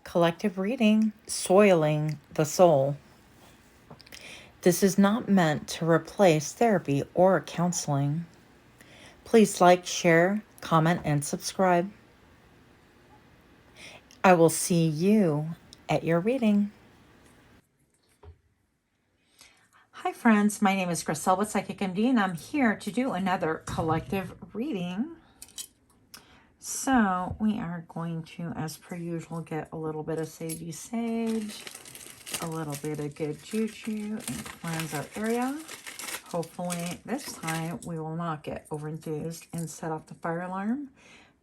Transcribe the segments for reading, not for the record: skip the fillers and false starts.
Collective reading, soiling the soul. This is not meant to replace therapy or counseling. Please like, share, comment, and subscribe. I will see you at your reading. Hi friends, my name is Griselle with Psychic MD, and I'm here to do another collective reading. So we are going to, as per usual, get a little bit of sagey sage, a little bit of good juju, and cleanse our area. Hopefully this time we will not get overenthused and set off the fire alarm,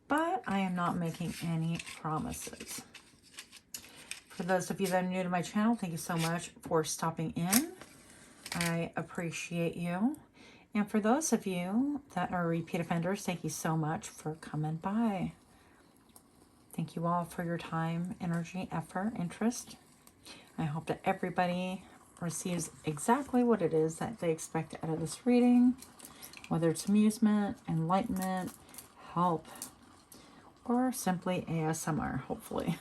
but I am not making any promises. For those of you that are new to my channel, thank you so much for stopping in. I appreciate you. And for those of you that are repeat offenders, thank you so much for coming by. Thank you all for your time, energy, effort, interest. I hope that everybody receives exactly what it is that they expect out of this reading, whether it's amusement, enlightenment, help, or simply ASMR, hopefully.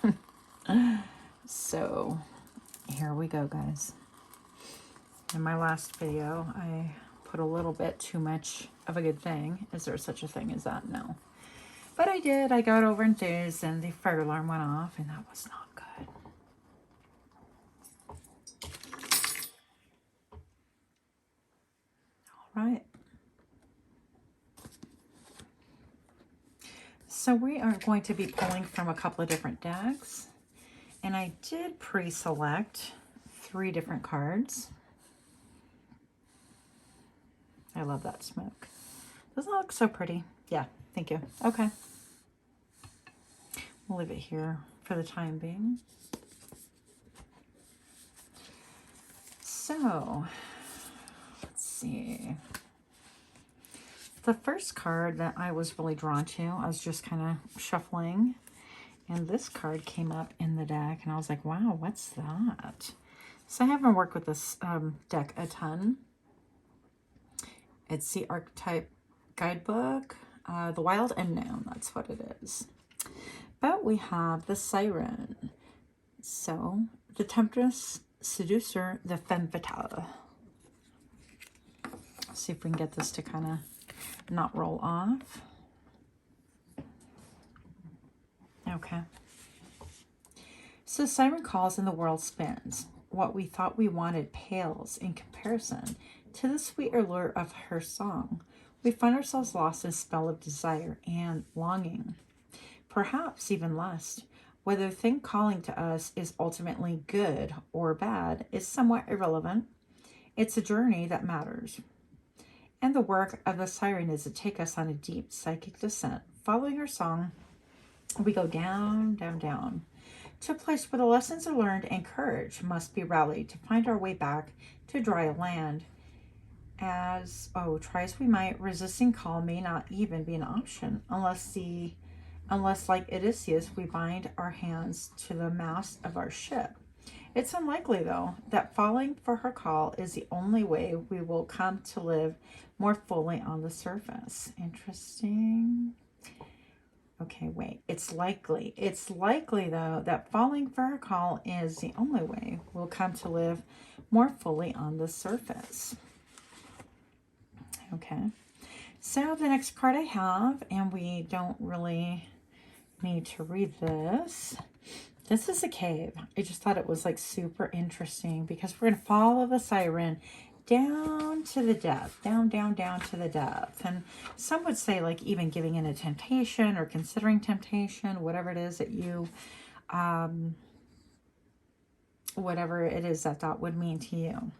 So here we go, guys. In my last video, I put a little bit too much of a good thing. Is there such a thing as that? No. But I did. I got overenthused and the fire alarm went off, and that was not good. All right. So we are going to be pulling from a couple of different decks. And I did pre-select 3 different cards. I love that smoke. Doesn't it look so pretty? Yeah, thank you. Okay. We'll leave it here for the time being. So, let's see. The first card that I was really drawn to, I was just kind of shuffling, and this card came up in the deck, and I was like, wow, what's that? So I haven't worked with this deck a ton. It's the Archetype Guidebook, The Wild Unknown, that's what it is. But we have the Siren. So, the Temptress, Seducer, the Femme Fatale. Let's see if we can get this to kind of not roll off. Okay. So siren calls and the world spins. What we thought we wanted pales in comparison to the sweet allure of her song. We find ourselves lost in a spell of desire and longing. Perhaps even lust. Whether the thing calling to us is ultimately good or bad is somewhat irrelevant. It's a journey that matters. And the work of the siren is to take us on a deep psychic descent. Following her song, we go down, down, down, to a place where the lessons are learned and courage must be rallied to find our way back to dry land. As, try as we might, resisting call may not even be an option unless like Odysseus, we bind our hands to the mast of our ship. It's unlikely, though, that falling for her call is the only way we will come to live more fully on the surface. Interesting. Okay, wait. It's likely, though, that falling for her call is the only way we'll come to live more fully on the surface. Okay. So the next card I have, and we don't really need to read this. This is a cave. I just thought it was like super interesting because we're going to follow the siren down to the depth, down to the depth. And some would say like even giving in a temptation or considering temptation, whatever it is that you, whatever it is that would mean to you.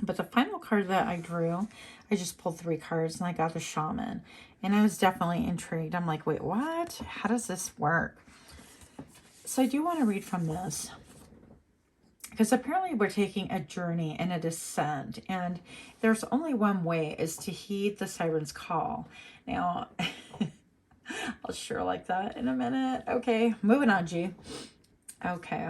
But the final card that I drew, I just pulled 3 cards and I got the shaman. And I was definitely intrigued. I'm like, wait, what? How does this work? So I do want to read from this. Because apparently we're taking a journey and a descent. And there's only one way, is to heed the siren's call. Now, I'll sure like that in a minute. Okay, moving on, G. Okay.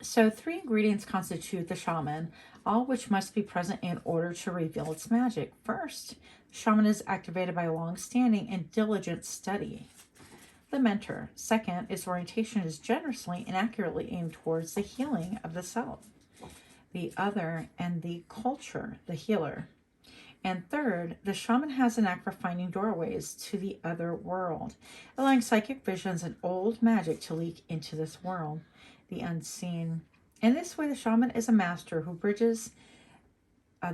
So 3 ingredients constitute the shaman, all which must be present in order to reveal its magic. First, the shaman is activated by long-standing and diligent study. the mentor. Second, its orientation is generously and accurately aimed towards the healing of the self, the other, and the culture, the healer. And third, the shaman has an knack for finding doorways to the other world, allowing psychic visions and old magic to leak into this world, the unseen. In this way, the shaman is a master who bridges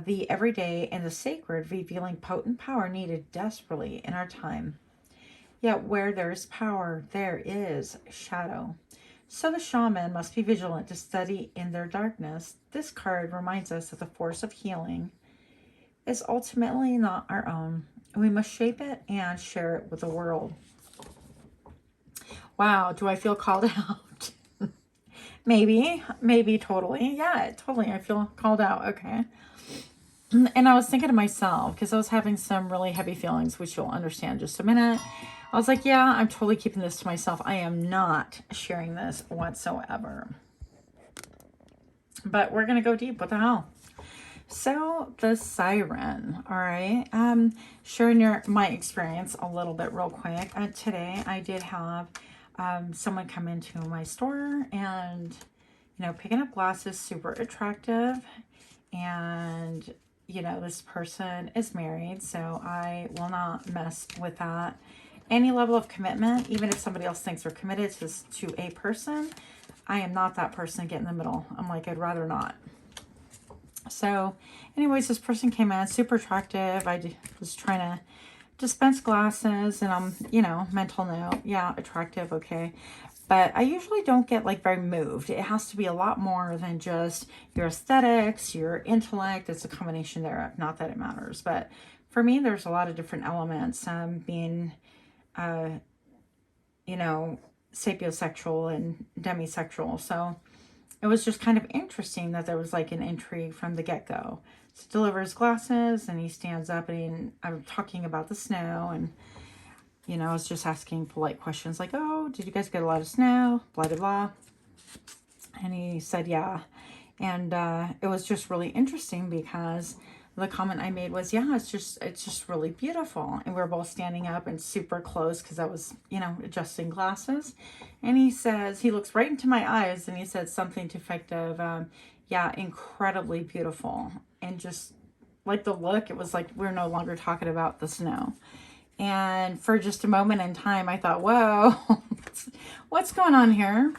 the everyday and the sacred, revealing potent power needed desperately in our time. Yet where there is power, there is shadow. So the shaman must be vigilant to study in their darkness. This card reminds us that the force of healing is ultimately not our own. We must shape it and share it with the world. Wow, do I feel called out? maybe totally. Yeah, totally. I feel called out. Okay. And I was thinking to myself, because I was having some really heavy feelings, which you'll understand in just a minute. I was like, yeah, I'm totally keeping this to myself. I am not sharing this whatsoever. But we're going to go deep. What the hell? So the siren, all right. Sharing my experience a little bit real quick. Today I did have someone come into my store and, you know, picking up glasses, super attractive. And, you know, this person is married, so I will not mess with that. Any level of commitment, even if somebody else thinks they're committed to a person, I am not that person. Get in the middle. I'm like, I'd rather not. So anyways, this person came in super attractive. I was trying to dispense glasses and I'm, you know, mental note. Yeah, attractive. Okay. But I usually don't get like very moved. It has to be a lot more than just your aesthetics, your intellect. It's a combination thereof. Not that it matters. But for me, there's a lot of different elements. Being, you know, sapiosexual and demisexual. So it was just kind of interesting that there was like an intrigue from the get-go. So he delivers glasses and he stands up and I'm talking about the snow and, you know, I was just asking polite questions like, oh, did you guys get a lot of snow? Blah, blah, blah. And he said, yeah. And it was just really interesting because the comment I made was, yeah, it's just really beautiful. And we're both standing up and super close because I was, you know, adjusting glasses. And he says, he looks right into my eyes and he said something to the effect of, yeah, incredibly beautiful. And just like the look, it was like we're no longer talking about the snow. And for just a moment in time, I thought, whoa, what's going on here?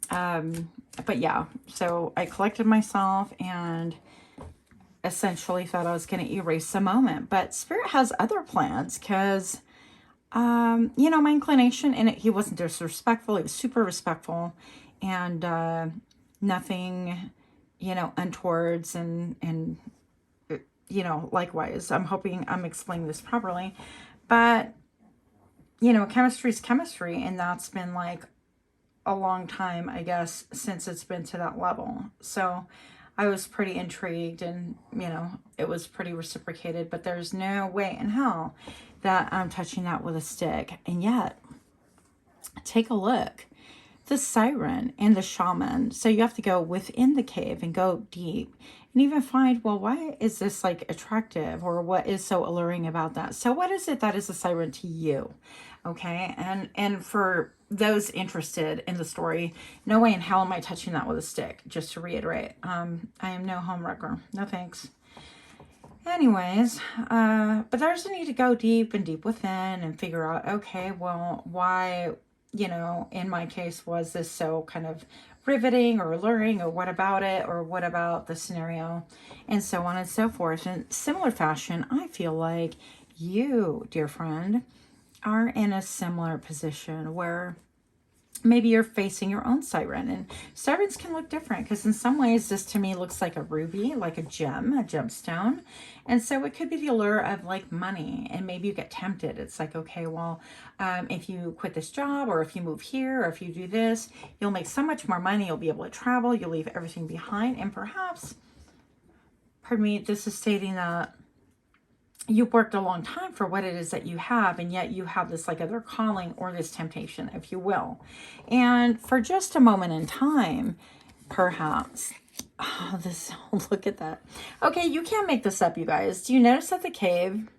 But yeah, so I collected myself and essentially thought I was going to erase the moment. But Spirit has other plans because, you know, my inclination in it, he wasn't disrespectful. He was super respectful and nothing, you know, untowards and, you know, likewise. I'm hoping I'm explaining this properly. But, you know, chemistry is chemistry. And that's been like a long time, I guess, since it's been to that level. So I was pretty intrigued and, you know, it was pretty reciprocated, but there's no way in hell that I'm touching that with a stick. And yet, take a look. The siren and the shaman. So you have to go within the cave and go deep and even find, well, why is this like attractive or what is so alluring about that? So what is it that is a siren to you? Okay. And for those interested in the story, no way in hell am I touching that with a stick, just to reiterate. I am no homewrecker. No thanks. Anyways, but there's a need to go deep and deep within and figure out, okay, well, why, you know, in my case, was this so kind of riveting or alluring, or what about it, or what about the scenario, and so on and so forth. In similar fashion, I feel like you, dear friend, are in a similar position where maybe you're facing your own siren, and sirens can look different because in some ways this to me looks like a ruby, like a gem, a gemstone. And so it could be the allure of like money, and maybe you get tempted. It's like, okay, well, if you quit this job, or if you move here, or if you do this, you'll make so much more money. You'll be able to travel. You'll leave everything behind. And perhaps, pardon me, this is stating that you've worked a long time for what it is that you have, and yet you have this like other calling or this temptation, if you will. And for just a moment in time, perhaps, oh, look at that. Okay, you can't make this up, you guys. Do you notice that the cave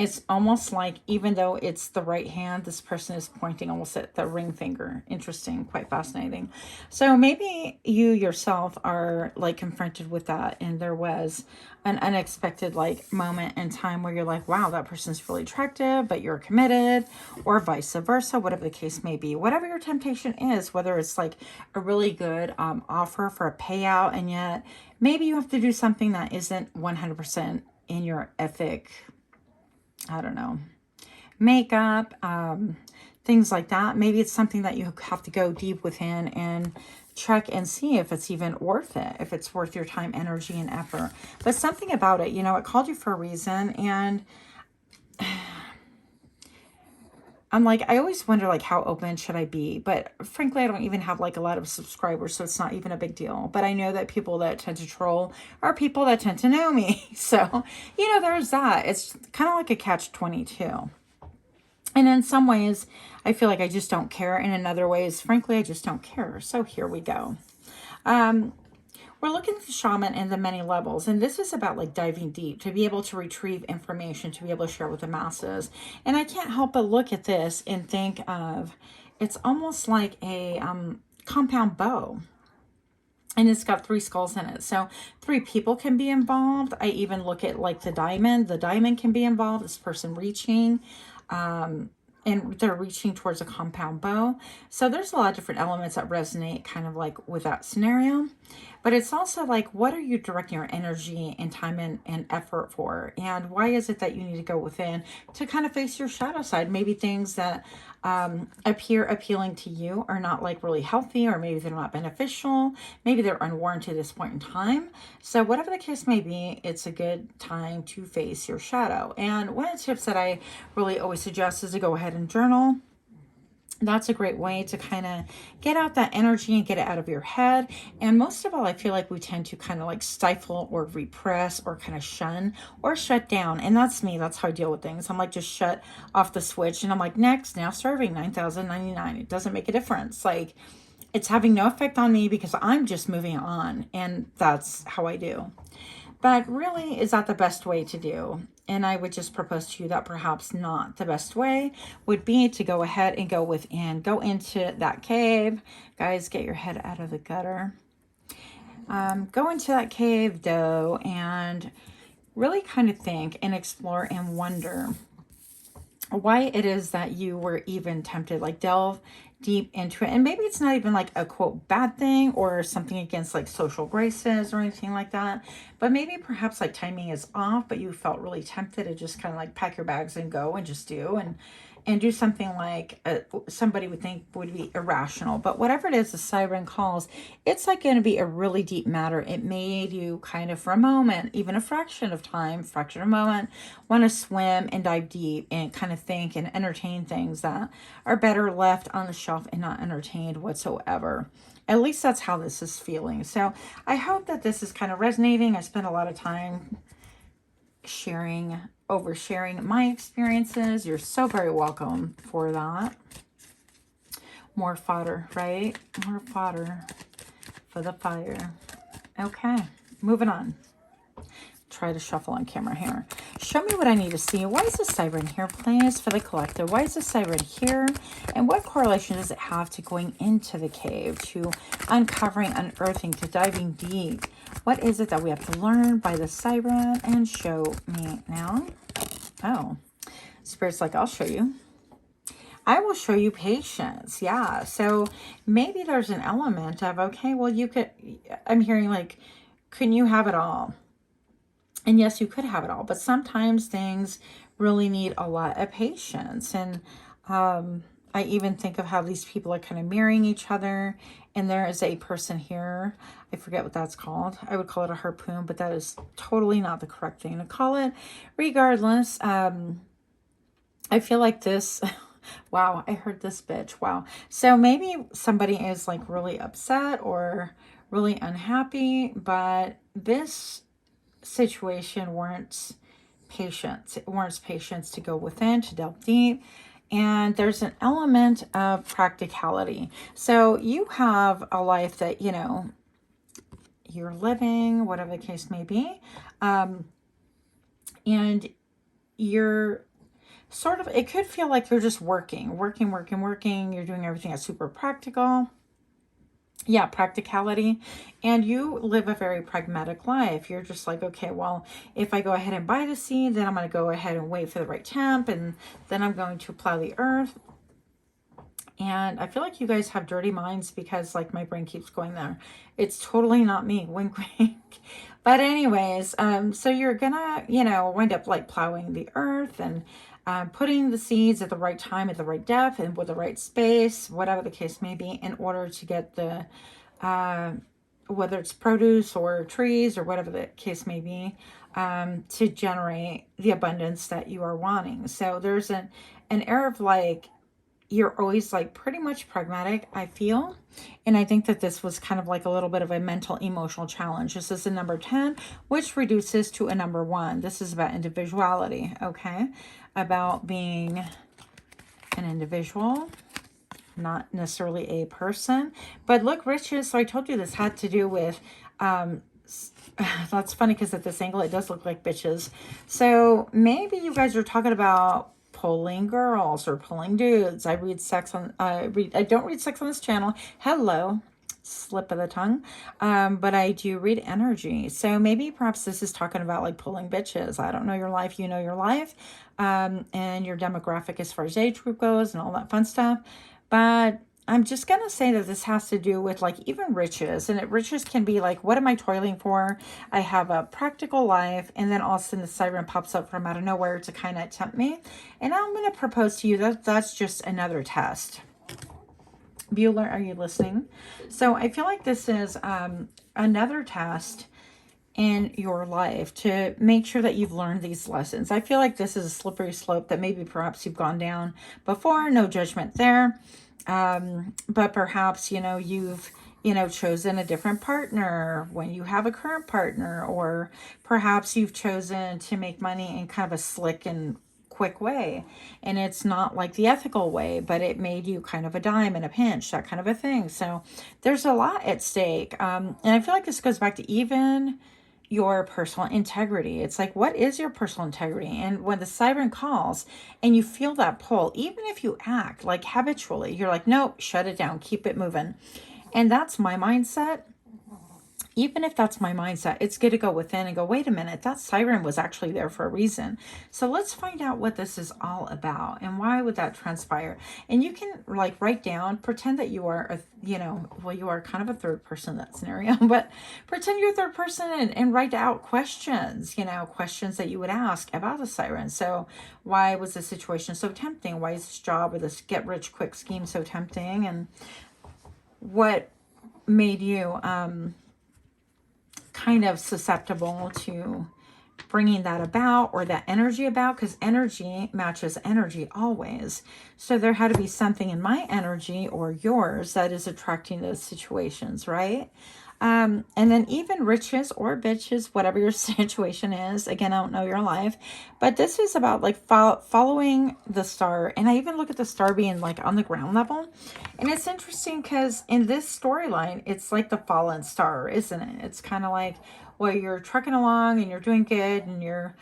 It's almost like, even though it's the right hand, this person is pointing almost at the ring finger. Interesting, quite fascinating. So maybe you yourself are like confronted with that, and there was an unexpected like moment in time where you're like, wow, that person's really attractive, but you're committed, or vice versa, whatever the case may be. Whatever your temptation is, whether it's like a really good offer for a payout, and yet maybe you have to do something that isn't 100% in your ethic, I don't know, makeup, things like that. Maybe it's something that you have to go deep within and check and see if it's even worth it, if it's worth your time, energy, and effort. But something about it, you know, it called you for a reason. And I'm like, I always wonder, like, how open should I be? But frankly, I don't even have like a lot of subscribers, so it's not even a big deal. But I know that people that tend to troll are people that tend to know me. So, you know, there's that. It's kind of like a catch-22. And in some ways, I feel like I just don't care. And in other ways, frankly, I just don't care. So here we go. We're looking at the shaman and the many levels, and this is about like diving deep to be able to retrieve information, to be able to share with the masses. And I can't help but look at this and think of, it's almost like a compound bow. And it's got 3 skulls in it. So 3 people can be involved. I even look at like the diamond. The diamond can be involved. This person reaching. And they're reaching towards a compound bow. So there's a lot of different elements that resonate kind of like with that scenario. But it's also like, what are you directing your energy and time and effort for? And why is it that you need to go within to kind of face your shadow side? Maybe things that appear appealing to you are not like really healthy, or maybe they're not beneficial. Maybe they're unwarranted at this point in time. So whatever the case may be, it's a good time to face your shadow. And one of the tips that I really always suggest is to go ahead and journal. That's a great way to kind of get out that energy and get it out of your head. And most of all, I feel like we tend to kind of like stifle or repress or kind of shun or shut down. And that's me. That's how I deal with things. I'm like, just shut off the switch. And I'm like, next, now serving, $9,099. It doesn't make a difference. Like, it's having no effect on me because I'm just moving on. And that's how I do. But really, is that the best way to do? And I would just propose to you that perhaps not. The best way would be to go ahead and go within, go into that cave. Guys, get your head out of the gutter. Go into that cave, though, and really kind of think and explore and wonder why it is that you were even tempted. Like, delve deep into it. And maybe it's not even like a quote bad thing or something against like social graces or anything like that, but maybe perhaps like timing is off, but you felt really tempted to just kind of like pack your bags and go and just do and do something like somebody would think would be irrational. But whatever it is the siren calls, it's like going to be a really deep matter. It made you kind of, for a moment, even a fraction of time, fraction of a moment, want to swim and dive deep and kind of think and entertain things that are better left on the shelf and not entertained whatsoever. At least that's how this is feeling. So I hope that this is kind of resonating. I spent a lot of time oversharing my experiences. You're so very welcome for that. More fodder, right? More fodder for the fire. Okay, moving on. Try to shuffle on camera here. Show me what I need to see. Why is the siren here, please, for the collective? Why is the siren here? And what correlation does it have to going into the cave, to uncovering, unearthing, to diving deep? What is it that we have to learn by the siren? And show me now. Oh, Spirit's like, I'll show you. I will show you patience. Yeah. So maybe there's an element of, okay, well, you could, I'm hearing like, can you have it all? And yes, you could have it all, but sometimes things really need a lot of patience. And I even think of how these people are kind of mirroring each other. And there is a person here. I forget what that's called. I would call it a harpoon, but that is totally not the correct thing to call it. Regardless, I feel like this... Wow, I heard this bitch. Wow. So maybe somebody is like really upset or really unhappy, but this situation warrants patience. It warrants patience to go within, to delve deep. And there's an element of practicality. So you have a life that, you know, you're living, whatever the case may be. And you're sort of, it could feel like you're just working. You're doing everything that's super practical. Yeah, practicality. And you live a very pragmatic life. You're just like, okay, well, if I go ahead and buy the seed, then I'm going to go ahead and wait for the right temp, and then I'm going to plow the earth. And I feel like you guys have dirty minds because like my brain keeps going there. It's totally not me. Wink, wink. But anyways, so you're gonna, wind up like plowing the earth and putting the seeds at the right time, at the right depth, and with the right space, whatever the case may be, in order to get the, whether it's produce or trees or whatever the case may be, to generate the abundance that you are wanting. So there's an air of like, you're always like pretty much pragmatic, I feel. And I think that this was kind of like a little bit of a mental emotional challenge. This is a number 10, which reduces to a number 1. This is about individuality, okay? About being an individual, not necessarily a person. But look, riches, so I told you this had to do with, that's funny because at this angle, it does look like bitches. So maybe you guys are talking about pulling girls or pulling dudes. I don't read sex on this channel. Hello, slip of the tongue. But I do read energy. So maybe perhaps this is talking about like pulling bitches. I don't know your life. You know your life, and your demographic as far as age group goes and all that fun stuff. But I'm just going to say that this has to do with like even riches, and riches can be like, what am I toiling for? I have a practical life, and then all of a sudden the siren pops up from out of nowhere to kind of tempt me. And I'm going to propose to you that that's just another test. Bueller, are you listening? So I feel like this is another test in your life to make sure that you've learned these lessons. I feel like this is a slippery slope that maybe perhaps you've gone down before. No judgment there. But perhaps, you've, chosen a different partner when you have a current partner, or perhaps you've chosen to make money in kind of a slick and quick way. And it's not like the ethical way, but it made you kind of a dime in a pinch, that kind of a thing. So there's a lot at stake. And I feel like this goes back to even your personal integrity. It's like, what is your personal integrity? And when the siren calls and you feel that pull, even if you act like habitually, you're like, nope, shut it down, keep it moving. And that's my mindset. Even if that's my mindset, it's good to go within and go, wait a minute, that siren was actually there for a reason. So let's find out what this is all about and why would that transpire. And you can like write down, pretend that you are, you are kind of a third person in that scenario, but pretend you're a third person and write out questions, questions that you would ask about the siren. So why was this situation so tempting? Why is this job or this get rich quick scheme so tempting? And what made you, kind of susceptible to bringing that about, or that energy about, because energy matches energy always. So there had to be something in my energy or yours that is attracting those situations, right? And then even riches or bitches, whatever your situation is. Again, I don't know your life, but this is about like following the star. And I even look at the star being like on the ground level. And it's interesting because in this storyline, it's like the fallen star, isn't it? It's kind of like, well, you're trucking along and you're doing good and you're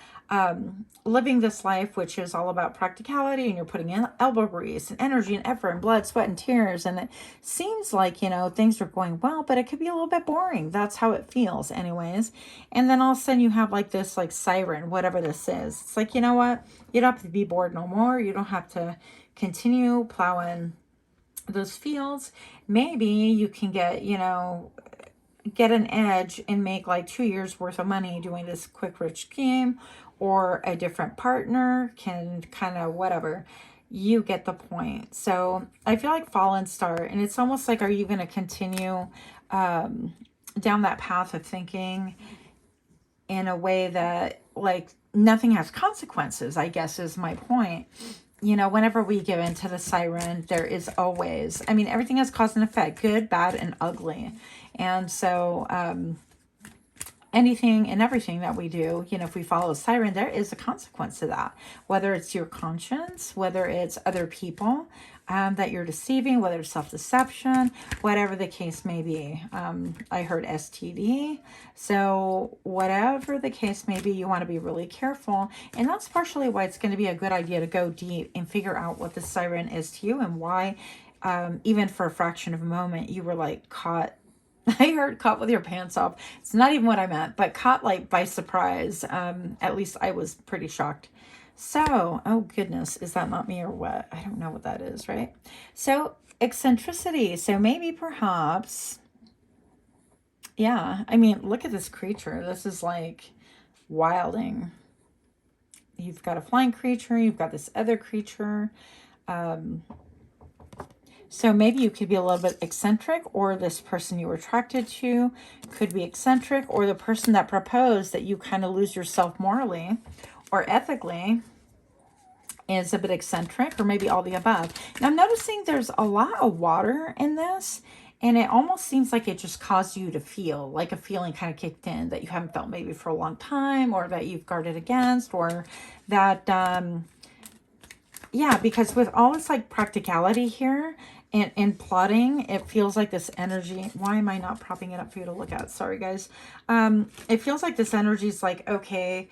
living this life, which is all about practicality, and you're putting in elbow grease and energy and effort and blood, sweat, and tears. And it seems like, things are going well, but it could be a little bit boring. That's how it feels anyways. And then all of a sudden you have like this like siren, whatever this is. It's like, you know what? You don't have to be bored no more. You don't have to continue plowing those fields. Maybe you can get an edge and make like 2 years worth of money doing this quick rich scheme, or a different partner can kind of whatever. You get the point. So I feel like fallen star, and it's almost like, are you going to continue down that path of thinking in a way that like nothing has consequences, I guess is my point. Whenever we give into the siren, there is always, everything has cause and effect, good, bad, and ugly. And so anything and everything that we do, if we follow a siren, there is a consequence to that, whether it's your conscience, whether it's other people, that you're deceiving, whether it's self-deception, whatever the case may be. I heard STD. So whatever the case may be, you want to be really careful. And that's partially why it's going to be a good idea to go deep and figure out what the siren is to you and why, even for a fraction of a moment, you were like caught. I heard caught with your pants off. It's not even what I meant, but caught like by surprise. At least I was pretty shocked. So, oh goodness, is that not me or what? I don't know what that is, right? So, eccentricity. So maybe perhaps, yeah, I mean, look at this creature. This is like wilding. You've got a flying creature. You've got this other creature. So maybe you could be a little bit eccentric, or this person you were attracted to could be eccentric, or the person that proposed that you kind of lose yourself morally or ethically is a bit eccentric, or maybe all the above. And I'm noticing there's a lot of water in this, and it almost seems like it just caused you to feel like a feeling kind of kicked in that you haven't felt maybe for a long time, or that you've guarded against, or that, yeah, because with all this like practicality here and plotting, it feels like this energy. Why am I not propping it up for you to look at? Sorry, guys. It feels like this energy is like, okay,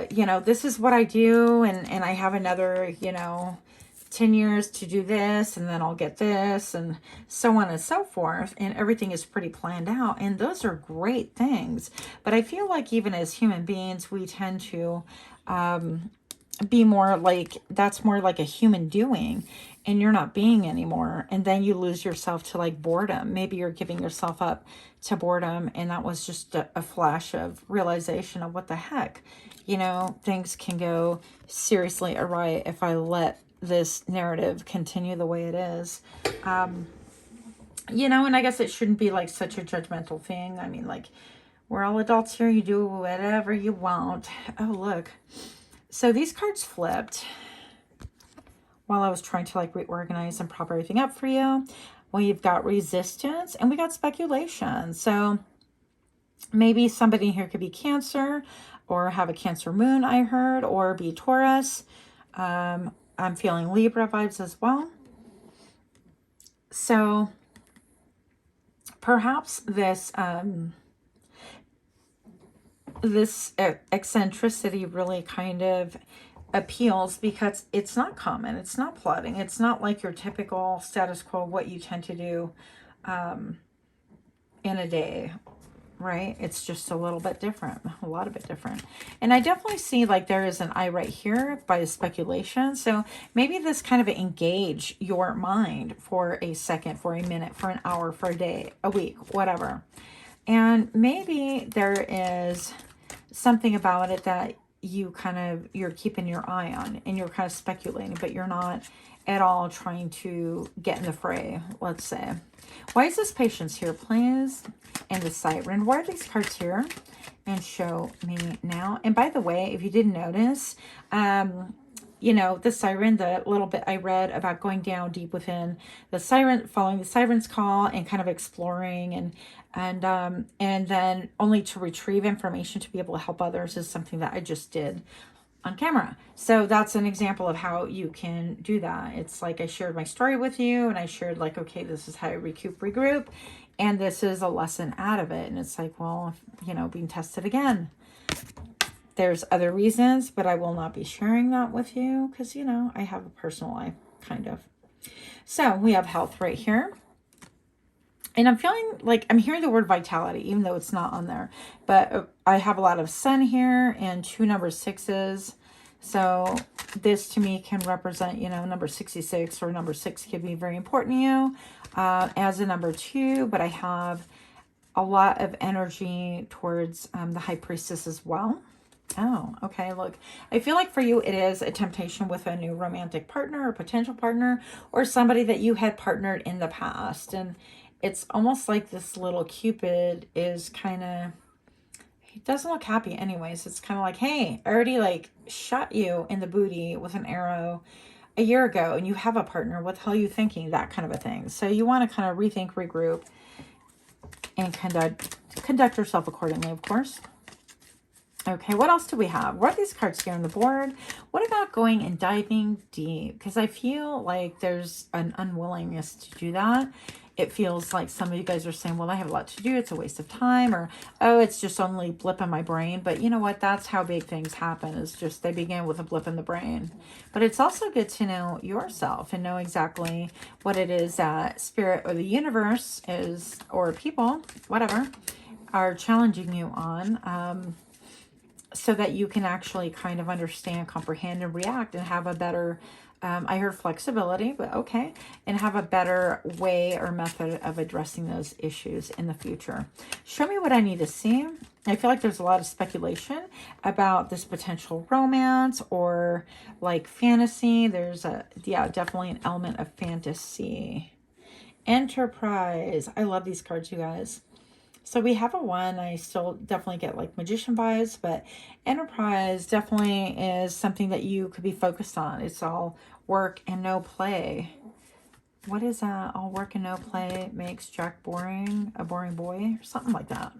you know, this is what I do, and I have another, you know, 10 years to do this, and then I'll get this, and so on and so forth, and everything is pretty planned out, and those are great things. But I feel like even as human beings, we tend to be more like, that's more like a human doing, and you're not being anymore, and then you lose yourself to like boredom. Maybe you're giving yourself up to boredom, and that was just a flash of realization of what the heck, you know, things can go seriously awry if I let this narrative continue the way it is. You know, and I guess it shouldn't be like such a judgmental thing. I mean, like, we're all adults here. You do whatever you want. Oh, look. So these cards flipped while I was trying to like reorganize and prop everything up for you. Well, you've got resistance and we got speculation. So maybe somebody here could be Cancer or have a Cancer moon, I heard, or be Taurus. I'm feeling Libra vibes as well. So perhaps this this eccentricity really kind of appeals because it's not common. It's not plotting. It's not like your typical status quo, what you tend to do in a day, right? It's just a little bit different, a lot of it different. And I definitely see like there is an eye right here by the speculation. So maybe this kind of engage your mind for a second, for a minute, for an hour, for a day, a week, whatever. And maybe there is something about it that you kind of, you're keeping your eye on and you're kind of speculating, but you're not at all trying to get in the fray, let's say. Why is this patience here, please? And the siren. Why are these cards here? And show me now. And by the way, if you didn't notice, you know, the siren, the little bit I read about going down deep within the siren, following the siren's call and kind of exploring and then only to retrieve information to be able to help others is something that I just did on camera. So that's an example of how you can do that. It's like I shared my story with you and I shared like, okay, this is how I regroup, and this is a lesson out of it. And it's like, well, you know, being tested again. There's other reasons, but I will not be sharing that with you because, you know, I have a personal life, kind of. So we have health right here. And I'm feeling like I'm hearing the word vitality, even though it's not on there. But I have a lot of sun here and 2 number 6s. So this to me can represent, you know, number 66 or number 6 could be very important to you as a number 2. But I have a lot of energy towards the High Priestess as well. Oh, okay. Look, I feel like for you, it is a temptation with a new romantic partner or potential partner or somebody that you had partnered in the past. And it's almost like this little Cupid is kind of, he doesn't look happy anyways. It's kind of like, hey, I already like shot you in the booty with an arrow a year ago and you have a partner. What the hell are you thinking? That kind of a thing. So you want to kind of rethink, regroup, and conduct yourself accordingly, of course. Okay, what else do we have? What are these cards here on the board? What about going and diving deep? Because I feel like there's an unwillingness to do that. It feels like some of you guys are saying, well, I have a lot to do. It's a waste of time. Or, oh, it's just only a blip in my brain. But you know what? That's how big things happen. It's just they begin with a blip in the brain. But it's also good to know yourself and know exactly what it is that spirit or the universe is, or people, whatever, are challenging you on. So that you can actually kind of understand, comprehend, and react and have a better, I heard flexibility, but okay, and have a better way or method of addressing those issues in the future. Show me what I need to see. I feel like there's a lot of speculation about this potential romance or like fantasy. There's definitely an element of fantasy. Enterprise. I love these cards, you guys. So we have a 1. I still definitely get like magician vibes, but enterprise definitely is something that you could be focused on. It's all work and no play. What is that? All work and no play makes Jack boring, a boring boy, or something like that.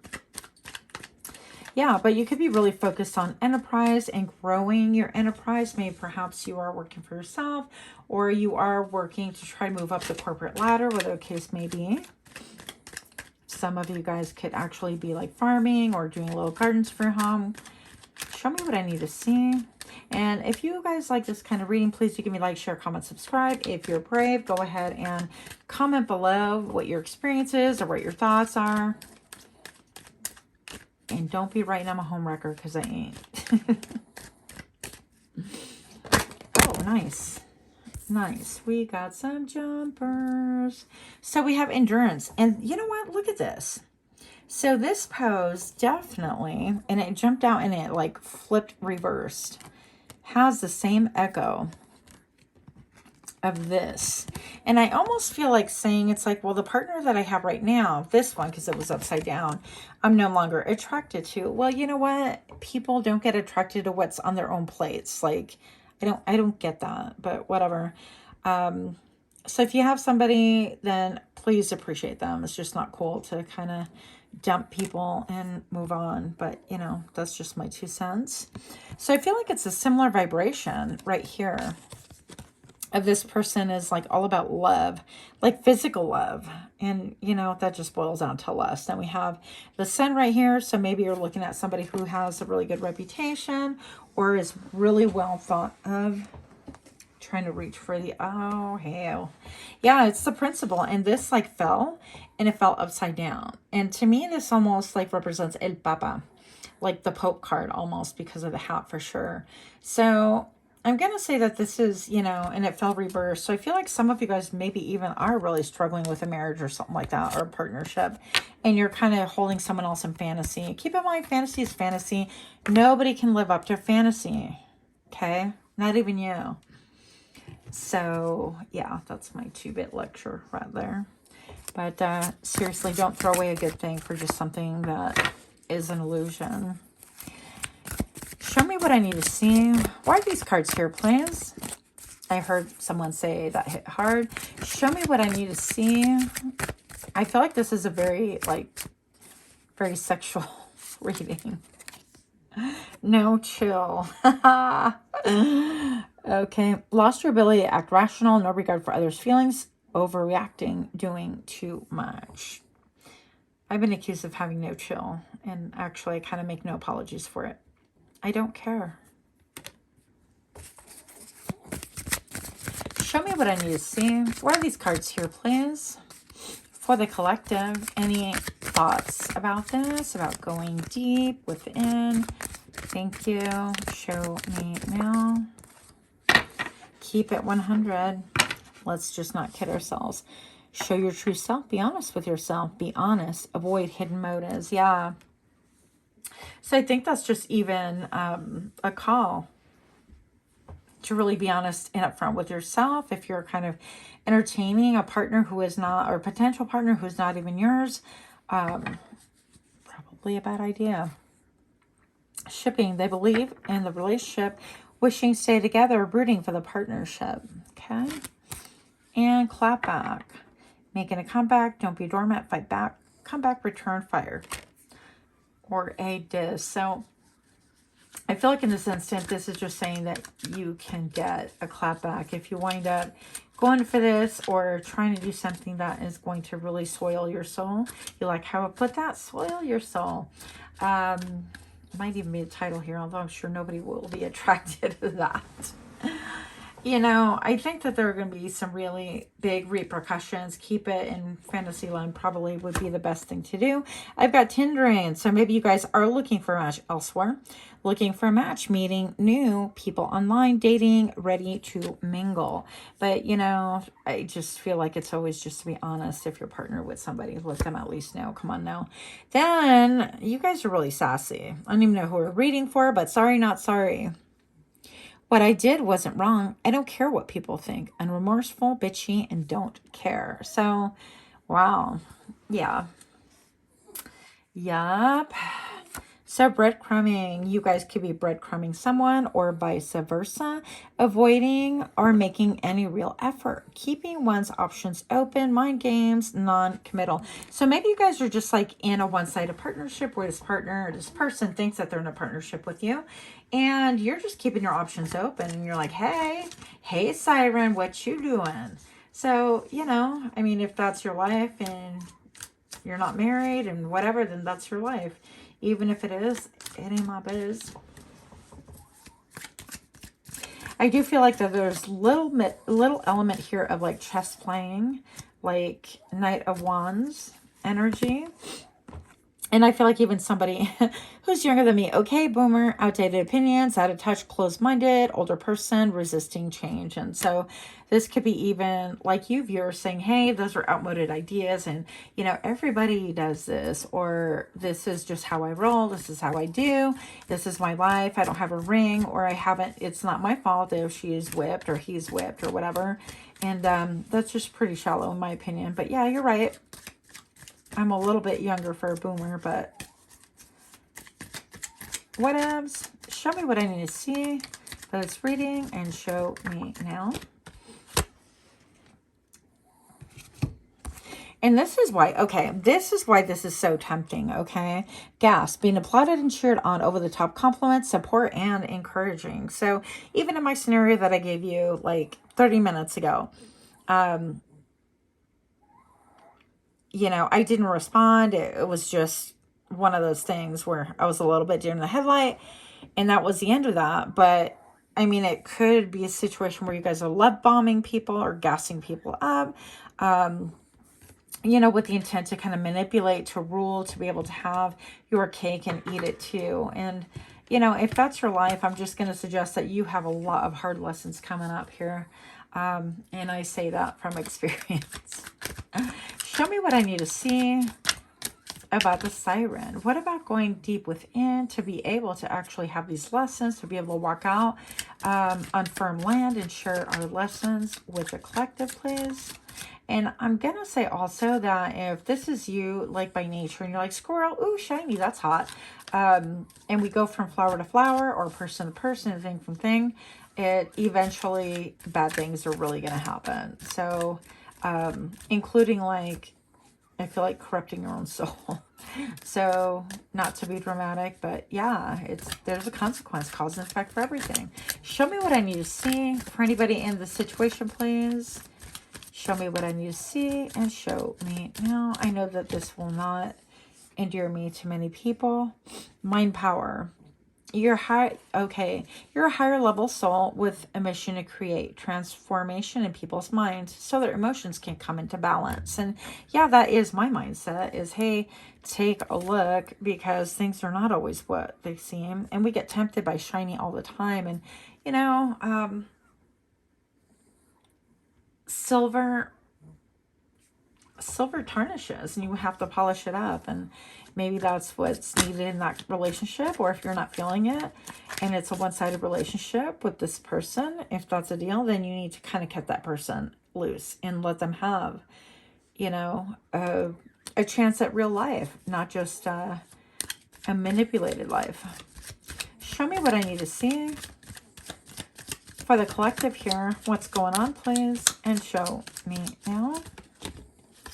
Yeah, but you could be really focused on enterprise and growing your enterprise. Maybe perhaps you are working for yourself, or you are working to try to move up the corporate ladder, whatever the case may be. Some of you guys could actually be like farming or doing little gardens for your home. Show me what I need to see. And if you guys like this kind of reading, please do give me a like, share, comment, subscribe. If you're brave, go ahead and comment below what your experience is or what your thoughts are. And don't be writing I'm a homewrecker, because I ain't. Oh, nice. Nice. We got some jumpers. So we have endurance. And you know what? Look at this. So this pose definitely, and it jumped out and it like flipped reversed, has the same echo of this. And I almost feel like saying it's like, well, the partner that I have right now, this one, because it was upside down, I'm no longer attracted to. Well, you know what? People don't get attracted to what's on their own plates. Like, I don't get that, but whatever. So if you have somebody, then please appreciate them. It's just not cool to kind of dump people and move on. But, you know, that's just my 2 cents. So I feel like it's a similar vibration right here of this person is like all about love, like physical love. And, you know, that just boils down to lust. Then we have the sun right here. So maybe you're looking at somebody who has a really good reputation or is really well thought of. Trying to reach for the, oh, hell. Yeah, it's the principle. And this like fell and it fell upside down. And to me, this almost like represents El Papa, like the Pope card almost, because of the hat for sure. So I'm going to say that this is, you know, and it fell reversed. So I feel like some of you guys maybe even are really struggling with a marriage or something like that, or a partnership, and you're kind of holding someone else in fantasy. Keep in mind, fantasy is fantasy. Nobody can live up to fantasy. Okay? Not even you. So yeah, that's my 2-bit lecture right there. But seriously, don't throw away a good thing for just something that is an illusion. Show me what I need to see. Why are these cards here, please? I heard someone say that hit hard. Show me what I need to see. I feel like this is a very, like, very sexual reading. No chill. Okay. Lost your ability to act rational, no regard for others' feelings, overreacting, doing too much. I've been accused of having no chill, and actually I kind of make no apologies for it. I don't care. Show me what I need to see. What are these cards here, please? For the collective, any thoughts about this, about going deep within? Thank you. Show me now. Keep it 100. Let's just not kid ourselves. Show your true self. Be honest with yourself. Be honest. Avoid hidden motives. Yeah. So I think that's just even a call to really be honest and upfront with yourself. If you're kind of entertaining a partner who is not, or a potential partner who's not even yours, probably a bad idea. Shipping, they believe in the relationship, wishing to stay together, rooting for the partnership. Okay. And clap back. Making a comeback. Don't be dormant. Fight back. Come back. Return fire. Or a diss. So I feel like in this instant, this is just saying that you can get a clap back if you wind up going for this or trying to do something that is going to really soil your soul. You like how I put that? Soil your soul. Might even be a title here, although I'm sure nobody will be attracted to that. You know, I think that there are going to be some really big repercussions. Keep it in fantasy land probably would be the best thing to do. I've got Tindering, so maybe you guys are looking for a match elsewhere, looking for a match, meeting new people online, dating, ready to mingle. But, you know, I just feel like it's always just to be honest. If you're partnered with somebody, let them at least know. Come on now. Then, you guys are really sassy. I don't even know who we're reading for, but sorry, not sorry. What I did wasn't wrong. I don't care what people think. Unremorseful, bitchy, and don't care. So, wow. Yeah. Yup. So breadcrumbing, you guys could be breadcrumbing someone or vice versa, avoiding or making any real effort, keeping one's options open, mind games, non-committal. So maybe you guys are just like in a one-sided partnership where this partner or this person thinks that they're in a partnership with you and you're just keeping your options open and you're like, hey, siren, what you doing? So, you know, I mean, if that's your life and you're not married and whatever, then that's your life. Even if it is, it ain't my biz. I do feel like that there's little element here of like chess playing, like Knight of Wands energy. And I feel like even somebody who's younger than me, okay, boomer, outdated opinions, out of touch, closed-minded, older person, resisting change. And so this could be even like you viewers saying, hey, those are outmoded ideas. And, you know, everybody does this, or this is just how I roll. This is how I do. This is my life. I don't have a ring, or I haven't, it's not my fault if she is whipped or he's whipped or whatever. And that's just pretty shallow in my opinion. But yeah, you're right. I'm a little bit younger for a boomer, but whatevs. Show me what I need to see that it's reading and show me now. And this is why, okay, this is why this is so tempting, okay? Gas, being applauded and cheered on, over-the-top compliments, support, and encouraging. So even in my scenario that I gave you like 30 minutes ago, you know, I didn't respond. It was just one of those things where I was a little bit deer in the headlight, and that was the end of that. But I mean, it could be a situation where you guys are love bombing people or gassing people up, you know, with the intent to kind of manipulate, to rule, to be able to have your cake and eat it too. And, you know, if that's your life, I'm just going to suggest that you have a lot of hard lessons coming up here. And I say that from experience. Show me what I need to see about the siren. What about going deep within to be able to actually have these lessons, to be able to walk out on firm land and share our lessons with the collective, please? And I'm going to say also that if this is you, like by nature, and you're like, squirrel, ooh, shiny, that's hot. And we go from flower to flower or person to person, thing from thing, it eventually bad things are really going to happen. So, including like, I feel like corrupting your own soul. So not to be dramatic, but yeah, there's a consequence, cause and effect for everything. Show me what I need to see for anybody in the situation, please. Show me what I need to see and show me now. I know that this will not endear me to many people. Mind power. You're a higher level soul with a mission to create transformation in people's minds so their emotions can come into balance. And yeah, that is my mindset is, hey, take a look, because things are not always what they seem. And we get tempted by shiny all the time. And, you know, silver tarnishes and you have to polish it up, and maybe that's what's needed in that relationship. Or if you're not feeling it and it's a one-sided relationship with this person, if that's a deal, then you need to kind of cut that person loose and let them have, you know, a chance at real life, not just a manipulated life. Show me what I need to see for the collective here. What's going on, please? And show me now.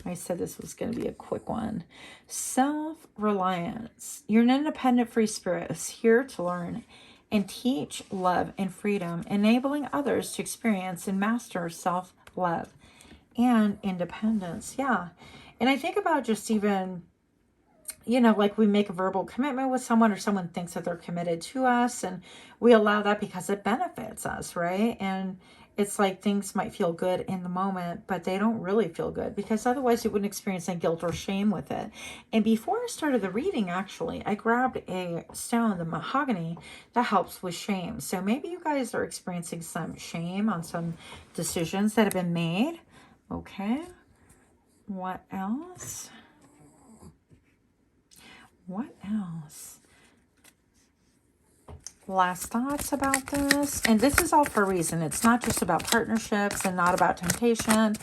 I said this was going to be a quick one. Self-reliance. You're an independent free spirit. Is here to learn and teach love and freedom, enabling others to experience and master self-love and independence. Yeah. And I think about just even, you know, like we make a verbal commitment with someone, or someone thinks that they're committed to us, and we allow that because it benefits us, right? And it's like things might feel good in the moment, but they don't really feel good, because otherwise you wouldn't experience any guilt or shame with it. And before I started the reading, actually, I grabbed a stone, the mahogany, that helps with shame. So maybe you guys are experiencing some shame on some decisions that have been made. Okay. What else? What else? Last thoughts about this. And this is all for a reason. It's not just about partnerships and not about temptation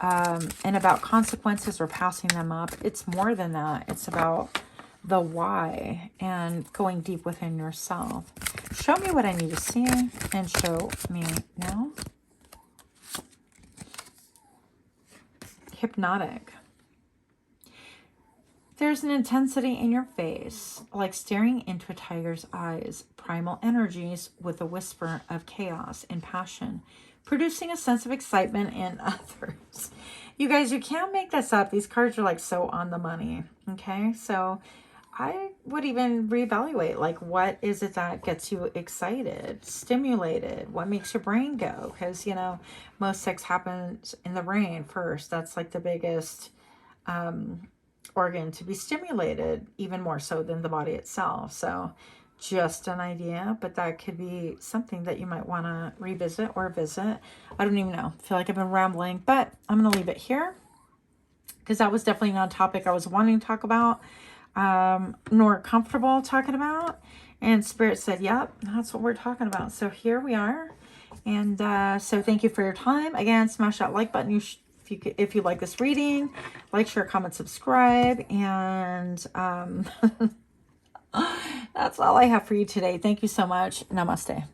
and about consequences or passing them up. It's more than that. It's about the why and going deep within yourself. Show me what I need to see and show me now. Hypnotic. There's an intensity in your face, like staring into a tiger's eyes, primal energies with a whisper of chaos and passion, producing a sense of excitement in others. You guys, you can't make this up. These cards are like so on the money, okay? So I would even reevaluate, like, what is it that gets you excited, stimulated? What makes your brain go? Because, you know, most sex happens in the brain first. That's like the biggest organ to be stimulated, even more so than the body itself. So just an idea, but that could be something that you might want to revisit or visit. I don't even know. I feel like I've been rambling, but I'm going to leave it here because that was definitely not a topic I was wanting to talk about, nor comfortable talking about. And Spirit said, yep, that's what we're talking about. So here we are. And so thank you for your time. Again, smash that like button. If you like this reading, like, share, comment, subscribe, and that's all I have for you today. Thank you so much. Namaste.